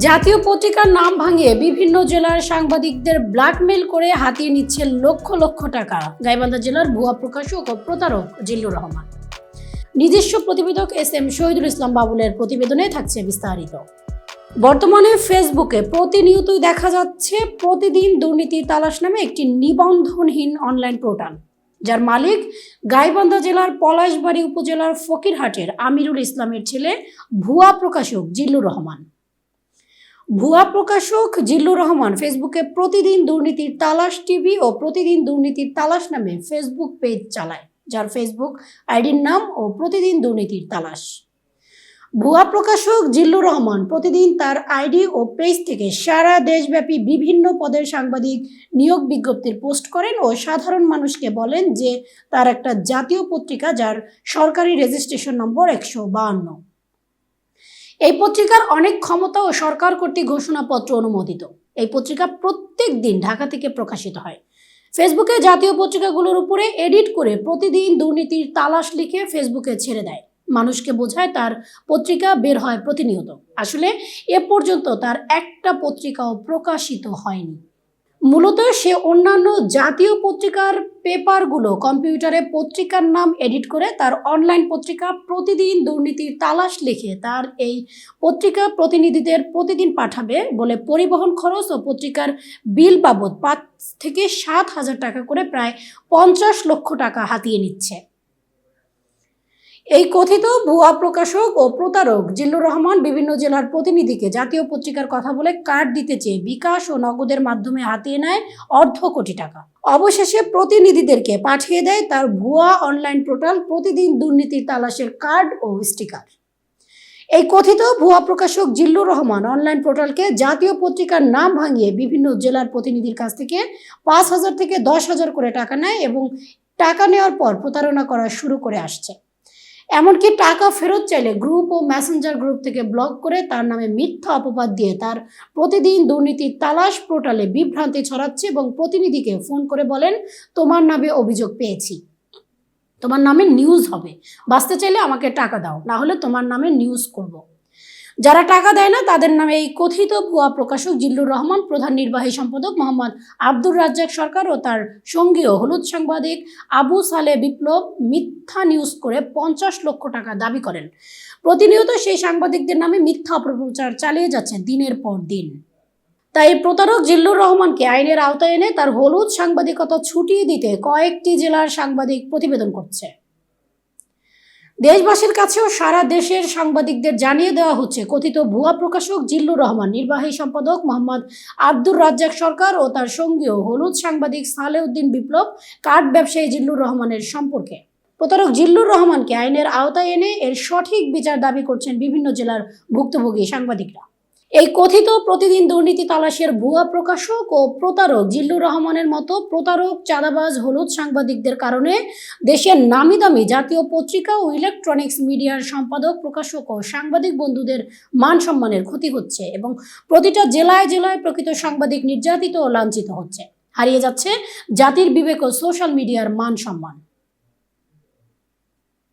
জাতীয় পত্রিকার নাম ভাঙিয়ে বিভিন্ন জেলার সাংবাদিকদের ব্ল্যাকমেল করে হাতিয়ে নিচ্ছে লক্ষ লক্ষ টাকা গাইবান্ধা জেলার ভুয়া প্রকাশক ও প্রতারক জিল্লুর রহমান। নিজস্ব প্রতিবেদক এস.এম. শহীদুল ইসলাম বাবুলের প্রতিবেদনে থাকছে বিস্তারিত। বর্তমানে ফেসবুকে প্রতিনিয়তই দেখা যাচ্ছে প্রতিদিন দুর্নীতির তালাশ নামে একটি নিবন্ধনহীন অনলাইন পোর্টাল, যার মালিক গাইবান্ধা জেলার পলাশবাড়ী উপজেলার ফকিরহাটের আমিরুল ইসলামের ছেলে ভুয়া প্রকাশক জিল্লুর রহমান। ভুয়া প্রকাশক জিল্লুর রহমান ফেসবুকে প্রতিদিন দুর্নীতির তালাশ টিভি ও প্রতিদিন দুর্নীতির তালাশ নামে ফেসবুক পেজ চালায়, যার ফেসবুক আইডির নাম ও প্রতিদিন দুর্নীতির তালাশ। ভুয়া প্রকাশক জিল্লুর রহমান প্রতিদিন তার আইডি ও পেজ থেকে সারা দেশব্যাপী বিভিন্ন পদের সাংবাদিক নিয়োগ বিজ্ঞপ্তির পোস্ট করেন ও সাধারণ মানুষকে বলেন যে তার একটা জাতীয় পত্রিকা, যার সরকারি রেজিস্ট্রেশন নম্বর 152। এই পত্রিকার অনেক ক্ষমতা ও সরকার কর্তৃক ঘোষণাপত্র অনুমোদিত। এই পত্রিকা প্রত্যেক দিন ঢাকা থেকে প্রকাশিত হয়। ফেসবুকে জাতীয় পত্রিকাগুলোর উপরে এডিট করে প্রতিদিন দুর্নীতির তালাশ লিখে ফেসবুকে ছেড়ে দেয়, মানুষকে বোঝায় তার পত্রিকা বের হয় প্রতিনিয়ত। আসলে এ পর্যন্ত তার একটা পত্রিকাও প্রকাশিত হয়নি। মূলত সে অন্যান্য জাতীয় পত্রিকার পেপারগুলো কম্পিউটারে পত্রিকার নাম এডিট করে তার অনলাইন পত্রিকা প্রতিদিন দুর্নীতির তালাশ লিখে তার এই পত্রিকা প্রতিনিধিদের প্রতিদিন পাঠাবে বলে পরিবহন খরচ ও পত্রিকার বিল বাবদ 5 থেকে 7 হাজার টাকা করে প্রায় 50 লক্ষ টাকা হাতিয়ে নিচ্ছে। এই কথিত ভুয়া প্রকাশক ও প্রতারক জিল্লুর রহমান বিভিন্ন জেলার প্রতিনিধিকে জাতীয় পত্রিকার কথা বলে কার্ড দিতে চেয়ে বিকাশ ও নগদের মাধ্যমে হাতিয়ে নেয় অর্ধ কোটি টাকা। অবশেষে প্রতিনিধিদেরকে পাঠিয়ে দেয় তার ভুয়া অনলাইন পোর্টাল প্রতিদিন দুর্নীতির তালাশের কার্ড ও স্টিকার। এই কথিত ভুয়া প্রকাশক জিল্লুর রহমান অনলাইন পোর্টালকে জাতীয় পত্রিকার নাম ভাঙিয়ে বিভিন্ন জেলার প্রতিনিধির কাছ থেকে 5,000 থেকে 10,000 করে টাকা নেয় এবং টাকা নেওয়ার পর প্রতারণা করা শুরু করে আসছে। এমনকি টাকা ফেরত চাইলে গ্রুপ ও মেসেঞ্জার গ্রুপ থেকে ব্লক করে তার নামে মিথ্যা অপবাদ দিয়ে তার প্রতিদিন দুর্নীতির তালাশ পোর্টালে বিভ্রান্তি ছড়াচ্ছে এবং প্রতিনিধিকে ফোন করে বলেন, তোমার নামে অভিযোগ পেয়েছি, তোমার নামে নিউজ হবে, বাঁচতে চাইলে আমাকে টাকা দাও, না হলে তোমার নামে নিউজ করব। যারা টাকা দেয় না তাদের নামে এই কথিত ভুয়া প্রকাশক জিল্লুর রহমান, প্রধান নির্বাহী সম্পাদক মোহাম্মদ আব্দুর রাজ্জাক সরকার ও তার সঙ্গীয় হলুদ সাংবাদিক আবু সালে বিপ্লব মিথ্যা নিউজ করে 50 লক্ষ টাকা দাবি করেন। প্রতিনিয়ত সেই সাংবাদিকদের নামে মিথ্যা অপপ্রচার চালিয়ে যাচ্ছে দিনের পর দিন। তাই প্রতারক জিল্লুর রহমানকে আইনের আওতায় এনে তার হলুদ সাংবাদিকতা ছুটিয়ে দিতে কয়েকটি জেলার সাংবাদিক প্রতিবেদন করছে। দেশবাসীর কাছেও সারা দেশের সাংবাদিকদের জানিয়ে দেওয়া হচ্ছে কথিত ভুয়া প্রকাশক জিল্লুর রহমান, নির্বাহী সম্পাদক মোহাম্মদ আব্দুর রাজ্জাক সরকার ও তার সঙ্গীয় হলুদ সাংবাদিক সালেউদ্দিন বিপ্লব, কার্ড ব্যবসায়ী জিল্লুর রহমানের সম্পর্কে। প্রতারক জিল্লুর রহমানকে আইনের আওতায় এনে এর সঠিক বিচার দাবি করছেন বিভিন্ন জেলার ভুক্তভোগী সাংবাদিকরা। এই কথিত প্রতিদিন দুর্নীতি তালাশের ভুয়া প্রকাশক ও প্রতারক জিল্লুর রহমানের মতো প্রতারক, চাঁদাবাজ হলুদ সাংবাদিকদের কারণে দেশের নামি দামি জাতীয় পত্রিকা ও ইলেকট্রনিক্স মিডিয়ার সম্পাদক, প্রকাশক ও সাংবাদিক বন্ধুদের মান সম্মানের ক্ষতি হচ্ছে এবং প্রতিটা জেলায় জেলায় প্রকৃত সাংবাদিক নির্যাতিত ও লাঞ্ছিত হচ্ছে। হারিয়ে যাচ্ছে জাতির বিবেক ও সোশ্যাল মিডিয়ার মান সম্মান।